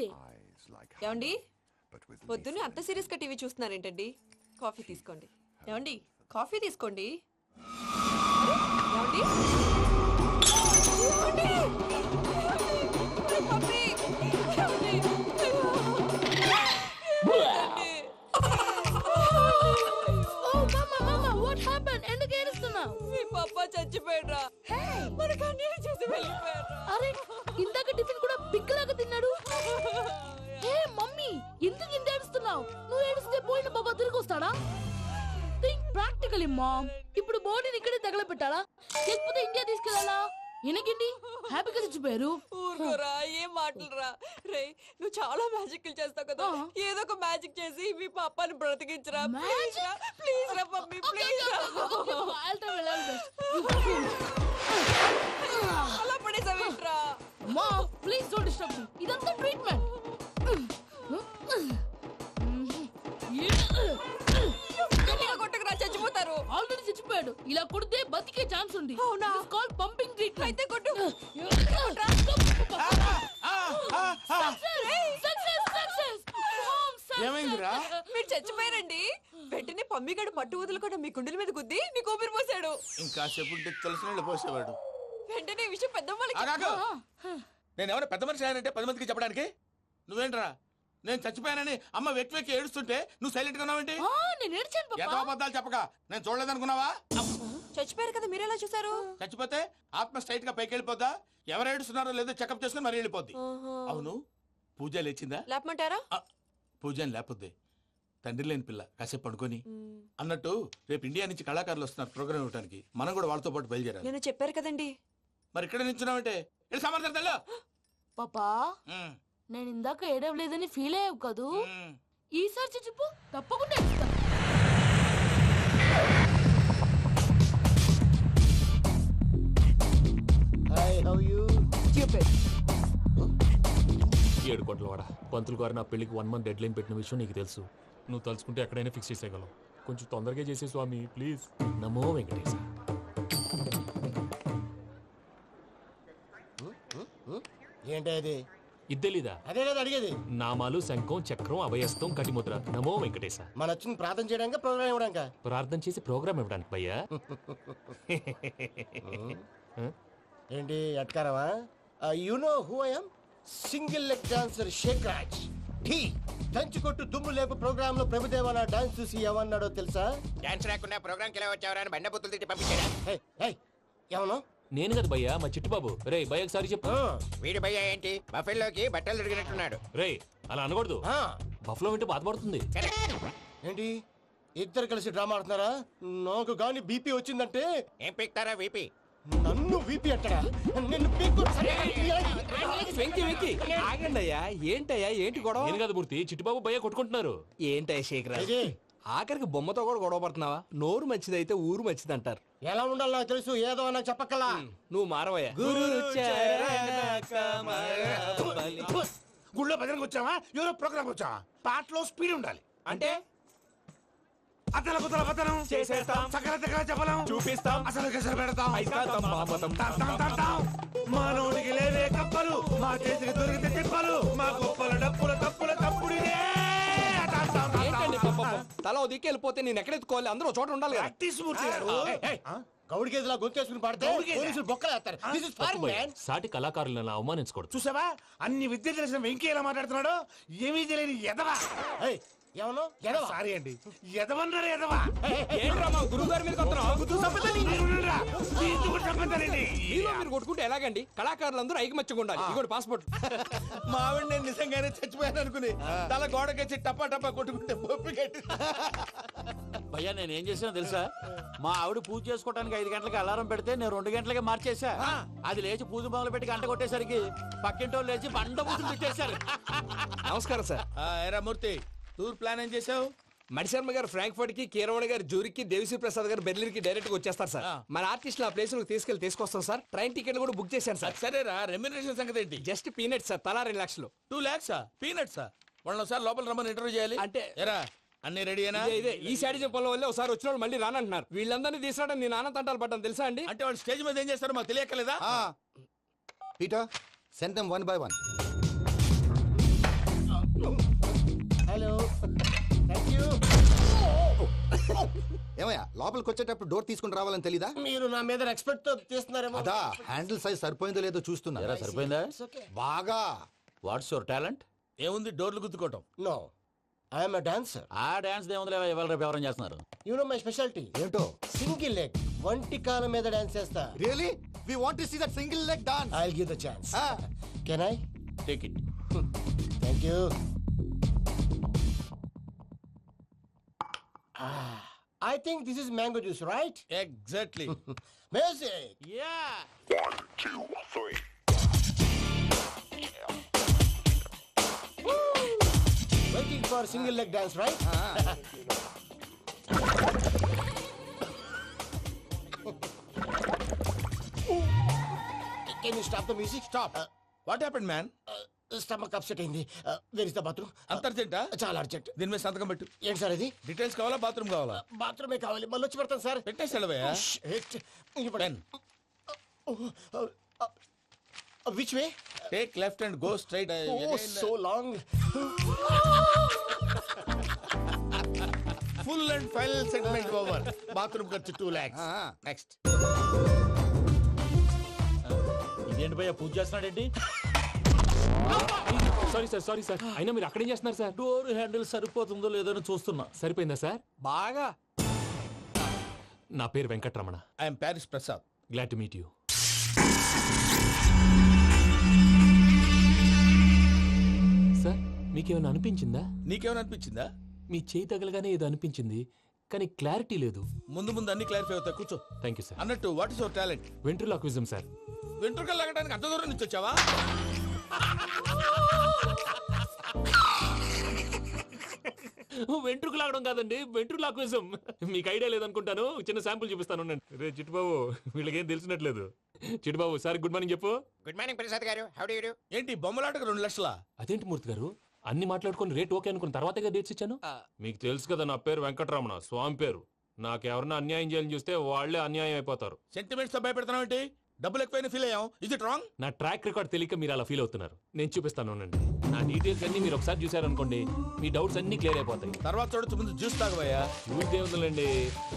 ఏమండి పొద్దున్నే అంత సీరియస్ గా టీవీ చూస్తున్నారేంటండి? కాఫీ తీసుకోండి. ఏమండి కాఫీ తీసుకోండి. ఏమండి? ఏమండి? ఏమండి? పప్పి! ఏమండి? మీ పప్ప చచ్చిపోయాడ్రా. మనకు అన్యాయం చేసి వెళ్ళిపోయాడ్రా. అరే ఇందాక టిఫిన్ కూడా బిగ్గలాగా తిన్నాడు. ఏ మమ్మీ ఎందుకు ఇంత ఏడుస్తున్నావు? నువ్వు ఏడిస్తే పోయిన బాబా తిరిగి వస్తాడా? Think practically mom. ఇప్పుడు బాడీని ఇక్కడే తగలబెట్టాలా లేకపోతే ఇండియా తీసుకెళ్లాలా? ఎనకండి హ్యాపీగా చచ్చిపోయారు. ఊరుకోరా, ఏం మాటలురా. రే నువ్వు చాలా మ్యాజిక్ చేస్తావు కదా, ఏదో ఒక మ్యాజిక్ చేసి మీ పాపాని బ్రతికించరా. ప్లీజ్ రా మమ్మీ, ప్లీజ్ రా. అలా పడేసావేంట్రా? మా ప్లీజ్ డోంట్ డిస్టర్బ్ మీ. ఇదంతా ట్రీట్మెంట్. కొట్టకురా, చచ్చిపోతారు. ఆల్రెడీ చచ్చిపోయాడు. ఇలా కొడితే బతికే ఛాన్స్ ఉంది. అవునా? Call pumping treatment. అయితే కొట్టు. ఏమైందిరా? మీరు చచ్చిపోయారండి. వెంటనే పమ్మిగాడు పట్టు వదులుకుండా మీ గుండెల మీద గుద్ది మీకు ఊపిరి పోసాడు. ఇంకా సేపు తెలిసిన వాళ్ళు పోసేవాడు. వెంటనే ఈ విషయం పెద్ద నేను ఎవరైనా పెద్ద మనిషి ఆయనంటే 10 మందికి చెప్పడానికి నువ్వేంట్రా? నేను చచ్చిపోయానని అమ్మ వెక్కి వెక్కి ఏడుస్తుంటే నువ్వు సైలెంట్ గా ఉన్నావేంటి? నేను ఏడ్చాను పాపా. ఎంతో అబద్ధాలు చెప్పక నేను చూడలేదనుకున్నావా? చచ్చిపోయారు కదా, మీరెలా చూసారు? చచ్చిపోతే ఆత్మ స్ట్రైట్ గా పైకి వెళ్ళిపోద్దా? ఎవరు ఏడుస్తున్నారో లేదో చెకప్ చేసుకుని మరీ వెళ్ళిపోద్ది. అవును, పూజ లేచిందా? లేపమంటారా? పూజ లేకపోద్ది. తండ్రి లేని పిల్ల కాసేపు పడుకొని అన్నట్టు రేపు ఇండియా నుంచి కళాకారులు వస్తున్నారు ప్రోగ్రామ్ ఇవ్వడానికి. మనం కూడా వాళ్ళతో పాటు బయలుదేరాలి. నేను చెప్పారు కదండి. మరి ఇక్కడ నించున్నావంటే సమాధానం. పాపా నేను ఇందాక ఏడవలేదని ఫీల్ అయ్యావు కదూ? ఈసారి చచ్చిపో, తప్పకుండా ఏడుస్తా. ఏడు కోట్ల వాడ పంతులు గారు నా పెళ్లికి 1 month డెడ్ లైన్ పెట్టిన విషయం నీకు తెలుసు. నువ్వు తలుచుకుంటే ఎక్కడైనా ఫిక్స్ చేసేయగలవు. కొంచెం తొందరగా చేసే స్వామి ప్లీజ్. నమో వెంకటేశ. ఏంటి అది? ఇద్దెలీదా? అదే కదా అడిగేది. నామాలు శంఖం చక్రం అభయస్తం కటిముద్ర. నమో వెంకటేశ. మన వచ్చింది ప్రార్థన చేయడానికి, ప్రోగ్రామ్ ఇవ్వడానిక? ప్రార్థన చేసి ప్రోగ్రామ్ ఇవ్వడానికి భయ్యా. ఏంటి ఎట్కారవా? You know who I am? Single leg dancer Shaik Raj. Dhee దంచి కొట్టు దుమ్ము లేపు ప్రోగ్రామ్ లో ప్రభుదేవ నా డాన్స్ చూసి ఏమన్నాడో తెలుసా? డాన్స్ రాకుండా ప్రోగ్రామ్ కి ఎలా వచ్చావరా అని బండ బుద్ధులు తిట్టి పంపించాడా? ఏమను? నేను కదా భయ్యా, మా చిట్టుబాబు. రే భయ్య ఒకసారి చెప్పు. వీడి భయ్య ఏంటి బఫెల్లోకి బట్టలు తిరిగినట్టున్నాడు. రే అలా అనకూడదు. బఫ్లో వింటే బాధపడుతుంది. ఏంటి ఇద్దరు కలిసి డ్రామా ఆడుతున్నారా? నాకు గాని బీపీ వచ్చిందంటే ఏం పీక్తారా వీపీ? నన్ను వీపీ అంటారా? నిన్ను ఆగండి అయ్యా. ఏంటయ్యా ఏంటి గొడవ? నేను కదా మూర్తి, చిట్టుబాబు భయ్య కొట్టుకుంటున్నారు. ఏంటయ్యా శేఖరా, ఆఖరికి బొమ్మతో కూడా గొడవ పడుతున్నావా? నోరు మంచిదైతే ఊరు మంచిది అంటారు. ఎలా ఉండాలి నాకు తెలుసు, ఏదో నాకు చెప్పక్కలా. నువ్వు మారవయ్యా. గుళ్ళో భజనకు వచ్చావా? ఎవరో ప్రోగ్రామ్ వచ్చావా? పాటలో స్పీడ్ ఉండాలి. అంటే అతల కుతల పతనం చేసేస్తాం, సకల దగ్గర చెప్పలేం, చూపిస్తాం, అసలు గసలు పెడతాం. అయితాం. మానవుడికి లేవే కప్పలు, మా చేతికి దొరికితే తిప్పలు, మా గొప్పల డప్పుల తప్పుల తప్పుడిదే. ఏంటండి పాపం? తల ఓ దిక్కు వెళ్ళిపోతే నేను ఎక్కడ ఎత్తుకోవాలి? అందరూ చోట ఉండాలి కదా. మూర్తి గారు గౌడి గేదెలా గొంతేసుకుని పాడితే పోలీసులు బొక్కలేస్తారు. This is foreign, man. సాటి కళాకారులను అవమానించకూడదు. చూసావా అన్ని విద్య తెలిసిన వెంకీ ఎలా మాట్లాడుతున్నాడు? ఏమీ తెలియని ఎదవా. ఏమను ఎదవా? సారీ అండి, ఎదవన్నారు ఎదవా. ఏంట్రా మా గురువు గారి మీద మీరు కొట్టుకుంటే ఎలాగండి? కళాకారులందరూ ఐకమత్యంగా ఉండాలి. ఇగోటి పాస్పోర్ట్. మా ఆవిడ నేను నిజంగానే చచ్చిపోయాను అనుకుని తల గోడకొచ్చి టపా టపా కొట్టుకుంటే బొప్పి కట్టి. భయ్యా నేను ఏం చేసినా తెలుసా? మా ఆవిడ పూజ చేసుకోవడానికి 5 గంటలకి అలారం పెడితే నేను 2 గంటలకే మార్చేసా. అది లేచి పూజ మొదలు పెట్టి గంట కొట్టేసరికి పక్కింటి వాళ్ళు లేచి బండ పూజలు పెట్టేశారు. నమస్కారం సార్. ఏరా మూర్తి, టూర్ ప్లాన్ ఏం చేసావు? మణిశర్మ గారు ఫ్రాంక్ఫర్ట్ కి, కీరవాణి గారు జూరిక్ కి, దేవిశ్రీ ప్రసాద్ గారు బెర్లిన్ కి డైరెక్ట్ గా వచ్చేస్తారు సార్. మన ఆర్టిస్ట్ ఆ ప్లేస్ తీసుకొస్తాం సార్. ట్రైన్ టికెట్ కూడా బుక్ చేశాను సార్. సరేరా, రెమ్యూనరేషన్ సంగతి ఏంటి? జస్ట్ పీనట్ సార్, తలా 2 లక్షలు. 2 lakhs పీనట్సా? వాళ్ళని ఒకసారి లోపల రమ్మని ఇంటర్వ్యూ చేయాలి. అంటే ఎరా అన్ని రెడీనా? ఇదే ఈ శాడిజం పొలం వల్ల ఒకసారి వచ్చిన వాళ్ళు మళ్ళీ రానంటున్నారు. వీళ్ళందరినీ తీసుకురావడం నేను నాన్న తంటాలు పడ్డాను తెలుసా అండి? అంటే వాళ్ళు స్టేజ్ మీద ఏం చేస్తారో మాకు తెలియక్కలేదా? Peter, send them one by one. ఏమయ్యా లోపలికి వచ్చేటప్పుడు డోర్ తీసుకుని రావాలని తెలీదా? మీరు నా మీద ఎక్స్పెక్ట్ తో తీస్తున్నారేమో. అదా హ్యాండిల్ సైజ్ సరిపోయిందో లేదో చూస్తున్నా. ఎరా సరిపోయిందా? బాగా. What's your talent? ఏముంది డోర్లు గుద్దుకోవటం. No, I'm dancer. ఆ డాన్స్ దేవుందిలే, ఇవాళ రేపు ఎవరైనా చేస్తున్నారు. యు నో మై స్పెషాలిటీ ఏంటో? సింగిల్ లెగ్, వంటి కాలం మీద డాన్స్ చేస్తా. Really we want to see that single leg dance. I will give the chance. Can I? Take it. Thank you. I think this is mango juice, right? Exactly. Music. Yeah. Waiting for single leg dance, right? Can you stop the music? Stop. What happened man? Stomach upset అయింది. Where is the bathroom? అంత అర్జెంటా? చాలా urgent. దీని మీద సంతకం పెట్టు. ఏంటి sir ఇది? Details కావాలా బాత్రూమ్ కావాలా? బాత్రూమే కావాలి, మళ్ళీ వచ్చి పెడతాను సార్. పెట్టేసి వెళ్ళవయ్యా. Pen. Which way? Take left and go straight. Oh, so long. Full and final segment over. Bathroom ఖర్చు 2 lakhs. నెక్స్ట్. ఇదేంటి భయ్యా పూజ చేస్తున్నాడేంటి? సారీ సార్ అయినా మీరు అక్కడేం చేస్తున్నారు సార్? డోర్ హ్యాండిల్ సరిపోతుందో లేదో అని చూస్తున్నా. సరిపోయిందా సార్? బాగా. నా పేరు Venkatramana. I'm Paris Prasad. Glad to meet you. Sir మీకేమైనా అనిపించిందా? నీకేమైనా అనిపించిందా? మీ చేయి తగలగానే ఏదో అనిపించింది, కానీ క్లారిటీ లేదు. ముందు ముందు అన్ని క్లారిఫై అవుతాయి, కూర్చో. Thank you sir. అన్నట్టు what is your talent? Ventriloquism sir. వెంట్రుకలు లాగడానికి అంత దూరం నుంచి వచ్చావా? వెంట్రుకు లాగడం కాదండి, వెంట్రులాక్విజం. మీకు ఐడియా లేదనుకుంటాను, చిన్న శాంపుల్ చూపిస్తాను. రే చిట్టుబాబు, వీళ్ళకేం తెలిసినట్లేదు. చిట్టుబాబు సార్ గుడ్ మార్నింగ్ చెప్పు. Good morning Prasad garu. How do you do? ఏంటి బొమ్మలాటకు 2 లక్షలా? అదేంటి మూర్తి గారు, అన్ని మాట్లాడుకొని రేట్ ఓకే అనుకున్న తర్వాతగా డేట్స్ ఇచ్చాను. మీకు తెలుసు కదా నా పేరు వెంకటరమణ, స్వామి పేరు. నాకెవరన్నా అన్యాయం చేయాలని చూస్తే వాళ్లే అన్యాయం అయిపోతారు. సెంటిమెంట్స్ తో భయపెడతావు ఏంటి? డబ్బులు ఎక్కువైనా ఫీల్ అయ్యాం. Is it wrong? నా ట్రాక్ రికార్డ్ తెలియక మీరు అలా ఫీల్ అవుతున్నారు. నేను చూపిస్తాను ఉండండి. నా డీటెయిల్స్ అన్ని మీరు ఒకసారి చూసారనుకోండి, మీ డౌట్స్ అన్ని క్లియర్ అయిపోతాయి. తర్వాత చూడొచ్చు, ముందు జ్యూస్ తాగబోయా. చూస్ దేవుందండి,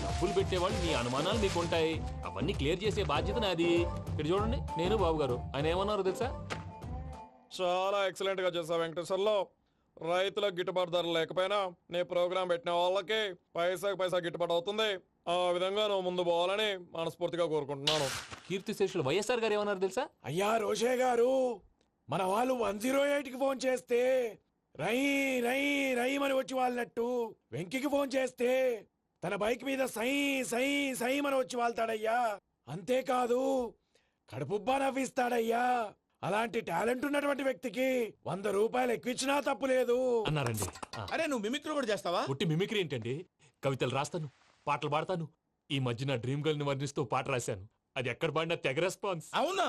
డబ్బులు పెట్టేవాళ్ళు మీ అనుమానాలు మీకు ఉంటాయి, అవన్నీ క్లియర్ చేసే బాధ్యత నాది. ఇక్కడ చూడండి, నేను బాబు గారు. ఆయన ఏమన్నారు తెలుసా? చాలా ఎక్సలెంట్ గా చేసావు వెంకటేశ్వర్లో. రైతులకు గిట్టుబాటు ధర లేకపోయినా నీ ప్రోగ్రాం పెట్టిన వాళ్ళకి పైసాకి పైసా గిట్టుబాటు అవుతుంది. ఆ విధంగా నువ్వు ముందు పోవాలని మనస్ఫూర్తిగా కోరుకుంటున్నాను. కీర్తిశేషులు వైఎస్ఆర్ గారు ఏమన్నారు తెలుసా? అయ్యా రోషే గారు, మన వాళ్ళు 108కి ఫోన్ చేస్తే రై రై రై అని వచ్చి వాళ్ళనట్టు, వెంకికి ఫోన్ చేస్తే తన బైక్ మీద సై సై సై అని వచ్చి వాళ్తాడయ్యా. అంతేకాదు కడుపుబ్బా నవ్విస్తాడయ్యా. అలాంటి టాలెంట్ ఉన్నటువంటి వ్యక్తికి 100 రూపాయలు ఎక్కువచ్చినా తప్పు లేదు అన్నారండి. అరే నువ్వు మిమిక్రీ కూడా చేస్తావా? ఒట్టి మిమిక్రీ ఏంటండి, కవితలు రాస్తాను, పాటలు పాడతాను. ఈ మధ్య నా డ్రీమ్ గర్ల్ ని వర్ణిస్తూ పాట రాశాను. అది ఎక్కడ పాడినా తెగ రెస్పాన్స్. అవునా?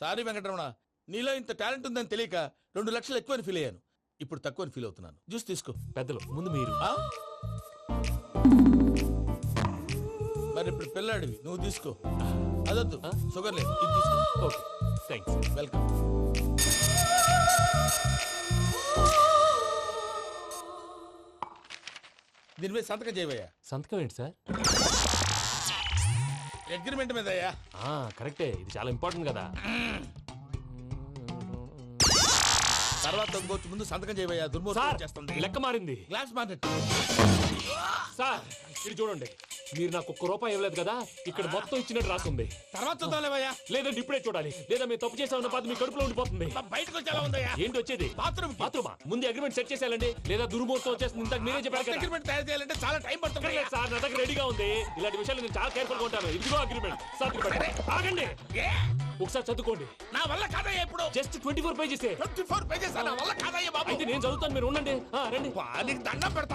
సారీ వెంకటరమణ, నీలో ఇంత టాలెంట్ ఉందని తెలియక 2 లక్షలు ఎక్కువని ఫీల్ అయ్యాను. ఇప్పుడు తక్కువని ఫీల్ అవుతున్నాను. జ్యూస్ తీసుకో. పెద్దలు ముందు మీరు. మరి ఇప్పుడు పిల్లాడివి, నువ్వు తీసుకో. అదొద్దు, షుగర్ లేదు, ఇది తీసుకో. Okay thanks. వెల్కమ్. దీని మీద సంతకం చేయవయ్యా. సంతకం ఏంటి సార్? అగ్రిమెంట్ మీద అయ్యా. కరెక్టే, ఇది చాలా ఇంపార్టెంట్ కదా. తర్వాత ఇంకొచ్చి ముందు సంతకం చేయవయ్యా. దుర్మోహం చేస్తుంది. లెక్క మారింది. Glass market. సార్ ఇది చూడండి, మీరు నాకు 1 రూపాయి ఇవ్వలేదు కదా, ఇక్కడ మొత్తం ఇచ్చినట్టు రాస్తుంది. తర్వాత చూద్దాంలేవయ్యా. లేదంటే ఇప్పుడే చూడాలి, లేదా మీరు తప్పు చేసామన్న బాధ మీ కడుపులో ఉండిపోతుంది. బయటకు వచ్చేలా ఉందయ్యా. ఏంటి వచ్చేది? బాత్రూమా? ముందు అగ్రిమెంట్ సెట్ చేసేయాలండి, లేదా దుర్మూర్తం వచ్చేస్తుంది. ఇంతకు మీరే చెప్పారు కదా. అగ్రిమెంట్ తయారు చేయాలంటే చాలా టైం పడుతుంది సార్. నా దగ్గర రెడీగా ఉంది. ఇలాంటి విషయాలు నేను చాలా కేర్ఫుల్ గా ఉంటాను. ఇదిగో అగ్రిమెంట్. ఆగండి, ఒకసారి చదువుకోండి. నా వల్ల కాదయ్యా. ఇప్పుడు జస్ట్ 24 పేజెస్. 24 పేజెస్ నా వల్ల కాదయ్యా బాబు. అయితే నేను చదువుతాను, మీరు ఉండండి. రండి. నీకు దండం పెడతా.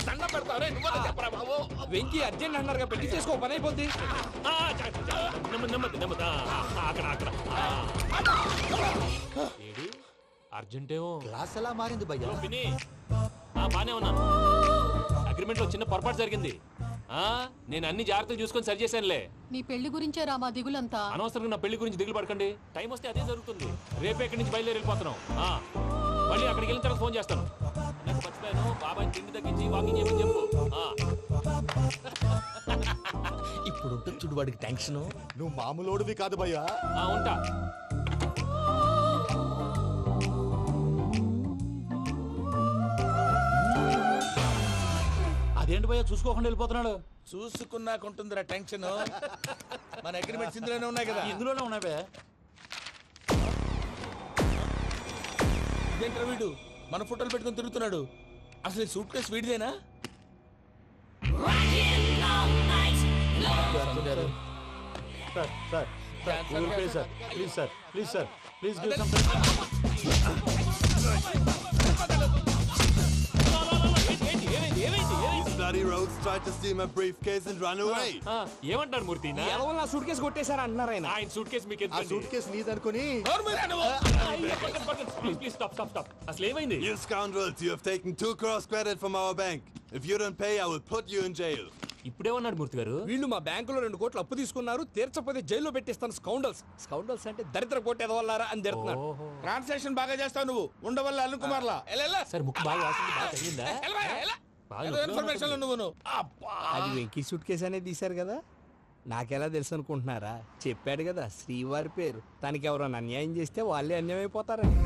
చెప్పరా బాబు. వెంకీ అర్జెంట్ అన్నారుగా, పెళ్లి చేసుకో, పని అయిపోద్ది. నెమ్మది అక్కడ ఏడి అర్జెంటేమో. క్లాస్ ఎలా మారింది భయ్యా? పిన్ని బానే ఉన్నాను. అగ్రిమెంట్ లో చిన్న పొరపాటు జరిగింది. నేను అన్ని జాగ్రత్తలు చూసుకొని సరి చేశానులే. నీ పెళ్లి గురించే రా మా దిగులంతా. అనవసరంగా నా పెళ్లి గురించి దిగులు పడకండి. టైం వస్తే అదే జరుగుతుంది. రేపే ఇక్కడి నుంచి బయలుదేరి వెళ్ళిపోతున్నాం. మళ్ళీ అక్కడికి వెళ్ళిన తర్వాత ఫోన్ చేస్తాను. నాకు మర్చిపోయాను, బాబాయ్ తిండి తగ్గించి వాకింగ్ చేయమని చెప్పు. ఇప్పుడు ఉంటుంది చూడు వాడికి టెన్షన్. నువ్వు మామూలోడివి కాదు భయ్యా. ఉంటా. అదేంటి భయ్యా చూసుకోకుండా వెళ్ళిపోతున్నాడు? చూసుకున్నాకుంటుందిరా టెన్షన్. మన అగ్రిమెంట్స్ ఇందులోనే ఉన్నాయి కదా. ఇందులోనే ఉన్నాయి భయ్యా. ఇదేంట్రా వీడు మన ఫోటోలు పెట్టుకొని తిరుగుతున్నాడు? అసలు ఈ సూట్ కేసు వీడిదేనా? Sir sir please sir, please sir, please sir, please give some. These bloody rogues tried to steal my briefcase and run away. ఏమంటారు మూర్తి? నా సూట్ కేసు కొట్టేశారు అన్నారా ఆయన? ఆయన సూట్ కేసు మీకు ఆ సూట్ కేసు నీదనుకుని ప్లీజ్ స్టాప్ స్టాప్ స్టాప్. అసలు ఏమైంది? You scoundrels, you have taken 2 crores credit from our bank. If you don't pay, I will put you in jail. ఇప్పుడేమన్నాడు మూర్తి గారు? వీళ్ళు మా బ్యాంకులో 2 కోట్లు అప్పు తీసుకున్నారు, తీర్చకపోతే జైల్లో పెట్టిస్తాను. స్కౌండల్స్. స్కౌండల్స్ అంటే దరిద్ర కోట ఎదవల్లారా అని తిడుతున్నారు. ట్రాన్సాక్షన్ బాగా చేస్తావు నువ్వు. ఉండవల్ల అరుణ్ కుమార్ లా సార్ ముక్కు బాగా వాసింది, బాగా తగిలిందా? బాగా ఇన్ఫర్మేషన్ నువ్వు. అది వెంకీ సూట్ కేసు అనేది తీశారు కదా, నాకెలా తెలుసు అనుకుంటున్నారా? చెప్పాడు కదా శ్రీవారి పేరు. తనకి ఎవరైనా అన్యాయం చేస్తే వాళ్ళే అన్యాయం అయిపోతారని.